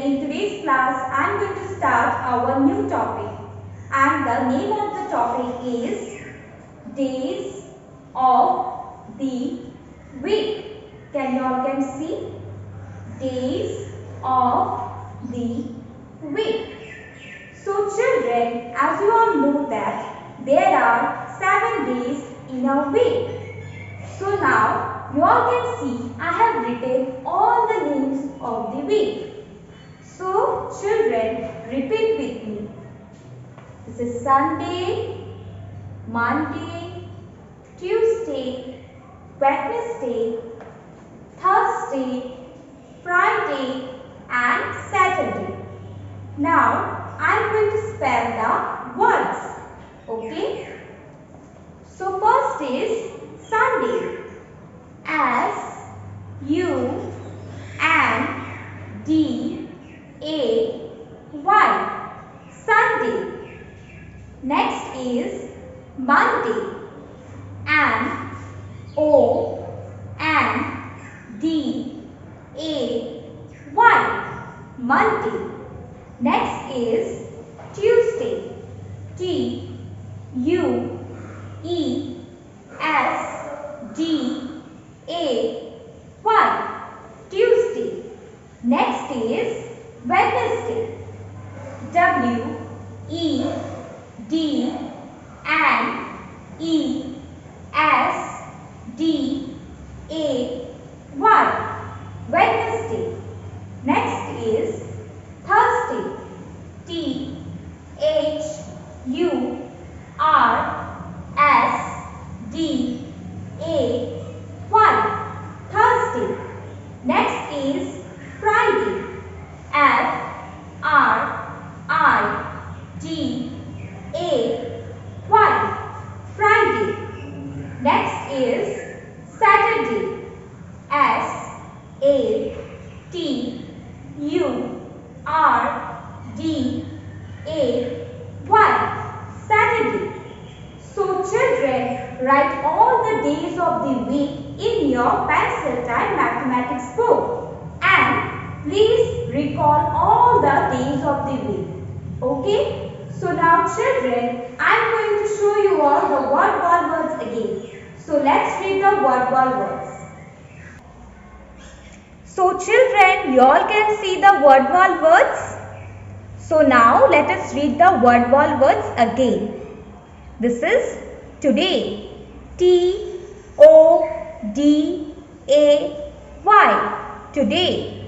in today's class I am going to start our new topic, and the name of the topic is Days of the Week. Can you all see? Days of the Week. So children, as you all know that there are 7 days in a week. So now you all can see I have written all the names of the week. So children, repeat with me. This is Sunday, Monday, Tuesday, Wednesday, Thursday, Friday and Saturday. Now I am going to spell the words. Okay. So first is Sunday. S-U-N-D-A-Y. Sunday. Next is Monday. M-O-N-D-A-Y. Monday. Next is Tuesday. T-U-E-S-D-A-Y. Tuesday. Next is Wednesday. W-E-D-N-E-S-D-A-Y. Wednesday. Next is Thursday. T-H-U-R-S-D-A-Y. Thursday. Next is Friday. F-R-I-D-A-Y. Friday. Next is Saturday. S-A-T-U-R-D-A-Y. Saturday. So children, write all the days of the week in your pencil time mathematics book, and please recall all the days of the week. Okay? So now children, I am going to show you all the word wall words again. So let's read the word wall words. So children, you all can see the word wall words. So now let us read the word wall words again. This is today. T-O-D-A-Y. Today.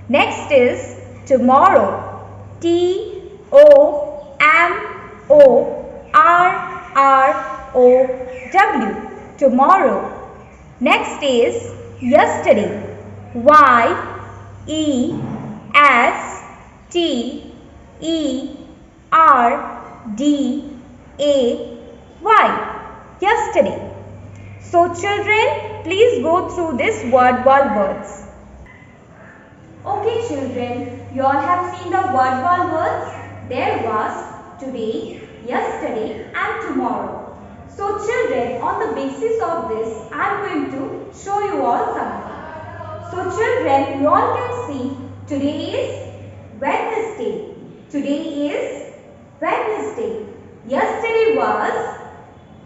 Next is tomorrow. T-O-M-O-R-R-O-W. Tomorrow. Next is yesterday. Y-E-S-T-E-R-D-A-Y. Yesterday. So children, please go through this word wall words. Okay children, you all have seen the word wall words. There was today, yesterday and tomorrow. So children, on the basis of this, I am going to show you all something. So children, you all can see today is Wednesday. Today is Wednesday. Yesterday was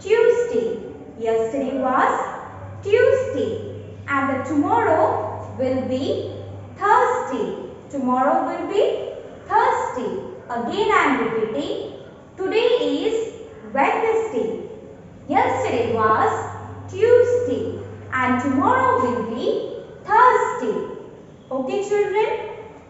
Tuesday. Yesterday was Tuesday. And the tomorrow will be Thursday. Tomorrow will be Thursday. Again I am repeating. Today is Wednesday. Yesterday was Tuesday. And tomorrow will be Thursday. Okay children?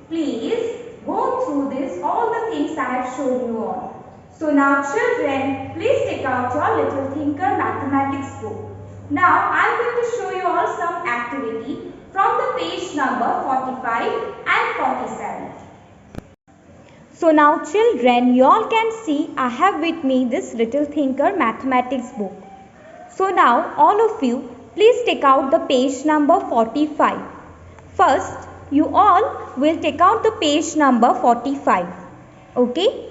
Please go through this, all the things I have shown you all. So now children, please take out your Little Thinker mathematics book. Now I am going to show you all some activity from the page number 45 and 47. So now children, you all can see I have with me this Little Thinker mathematics book. So now all of you, please take out the page number 45. First, you all will take out the page number 45. Okay?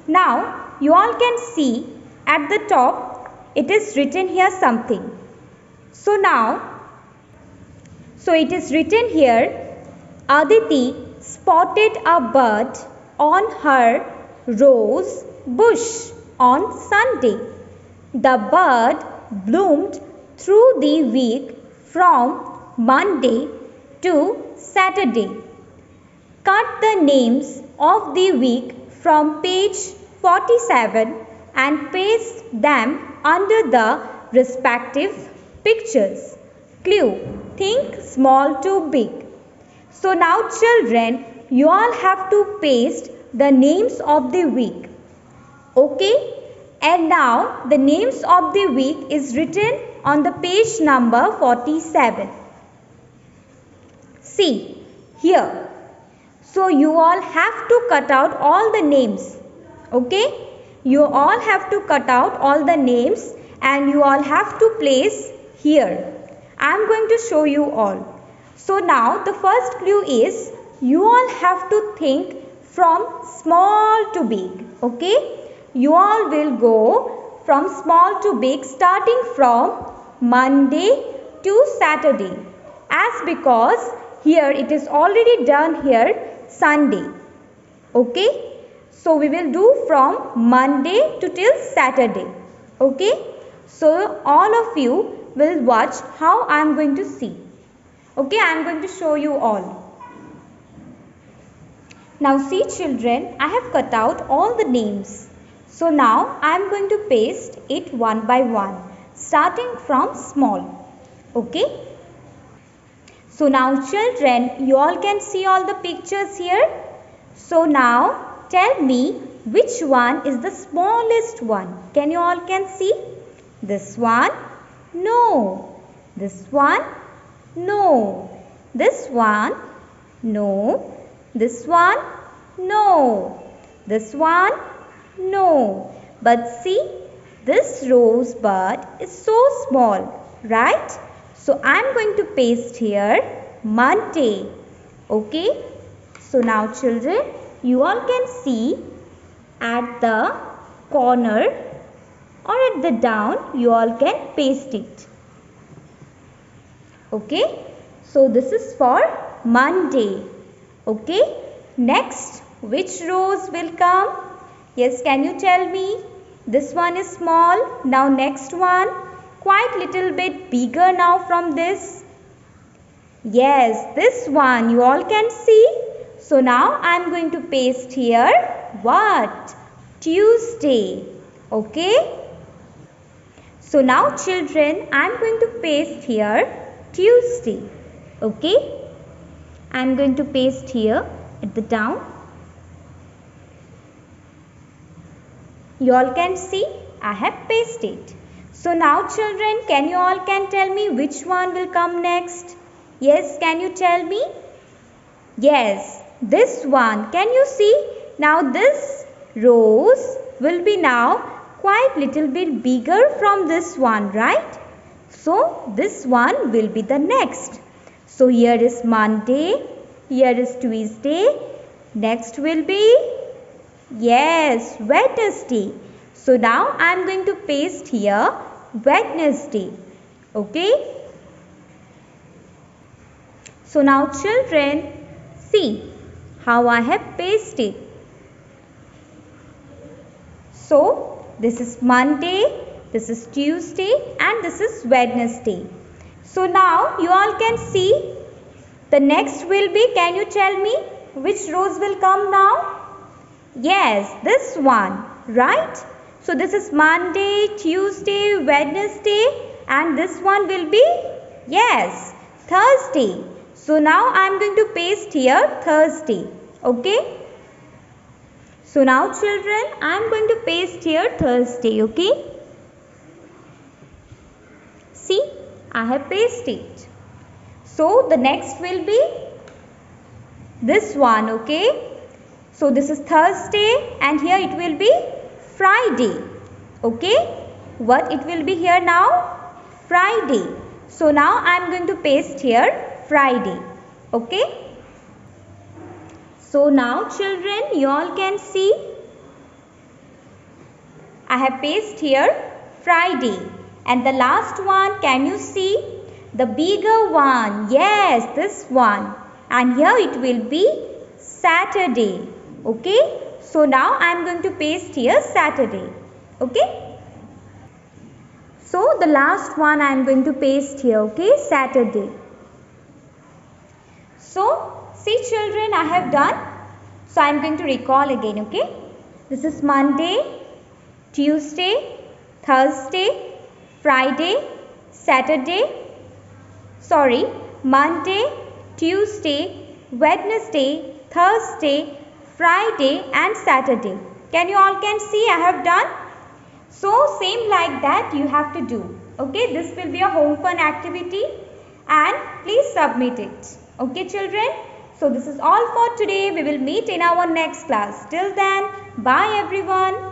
Now, you all can see at the top, it is written here something. So it is written here, Aditi spotted a bird on her rose bush on Sunday. The bird bloomed through the week from Monday to Saturday. Cut the names of the week from page 47 and paste them under the respective pictures. Clue: think small to big. So now children, you all have to paste the names of the week. Okay? And now the names of the week is written on the page number 47. See here. So you all have to cut out all the names. Okay? You all have to cut out all the names and you all have to place here. I am going to show you all. So now the first clue is you all have to think from small to big. Okay? You all will go from small to big starting from Monday to Saturday. As because here it is already done here Sunday. Okay? So we will do from Monday to till Saturday. Okay? So all of you will watch how I am going to see. Okay, I am going to show you all. Now see children, I have cut out all the names. So now I am going to paste it one by one, starting from small. Okay. So now children, you all can see all the pictures here. So now tell me which one is the smallest one. Can you all can see? This one? No. This one? No. This one? No. This one? No. This one? No. But see, this rosebud is so small, right? So I am going to paste here Monday. Okay? So now children, you all can see at the corner or at the down, you all can paste it. Okay? So this is for Monday. Okay? Next, which rows will come? Yes, can you tell me? This one is small. Now next one, quite little bit bigger now from this. Yes, this one you all can see. So now I am going to paste here what? Tuesday. Okay? So now children, I am going to paste here Tuesday. Okay? I am going to paste here at the down. You all can see I have pasted. So now children, can you all can tell me which one will come next? Yes, can you tell me? Yes, this one. Can you see? Now this rose will be now quite little bit bigger from this one, right? So this one will be the next. So here is Monday, here is Tuesday, next will be, yes, Wednesday. So now I am going to paste here Wednesday. Okay? So now children, see how I have pasted. So this is Monday, this is Tuesday and this is Wednesday. So now you all can see the next will be, can you tell me which rows will come now? Yes, this one, right? So this is Monday, Tuesday, Wednesday and this one will be, yes, Thursday. So now I am going to paste here Thursday. Okay? So now children, I am going to paste here Thursday. Okay? See, I have pasted. So the next will be this one. Okay? So this is Thursday and here it will be Friday. Okay? What it will be here now? Friday. So now I am going to paste here Friday. Okay? So now children, you all can see I have pasted here Friday. And the last one, can you see? The bigger one. Yes, this one. And here it will be Saturday. Okay. So now I am going to paste here Saturday. Okay. So the last one I am going to paste here. Okay. Saturday. So see children, I have done. So I am going to recall again. Okay. This is Monday, Tuesday, Thursday, Friday, Monday, Tuesday, Wednesday, Thursday, Friday and Saturday. Can you all see I have done? So same like that you have to do. Okay, this will be a home fun activity and please submit it. Okay children. So this is all for today. We will meet in our next class. Till then, bye everyone.